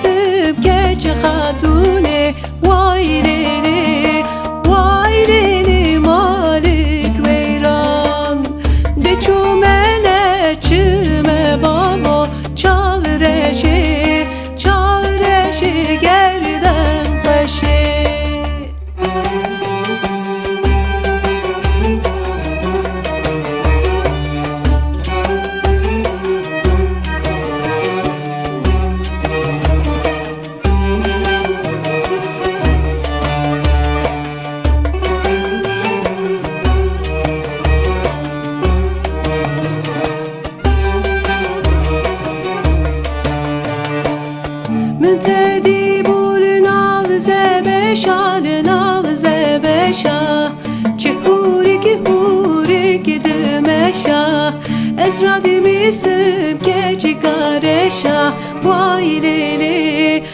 میسب که چه خاتونه وای لیلی وای لیلی مالک ویران ده چومنه چمه بابا çal reşi gerden başı. Müntedi bulun ağze beşa Çi huri ki demeşa Ezra demisim ke çi kareşa Vay lili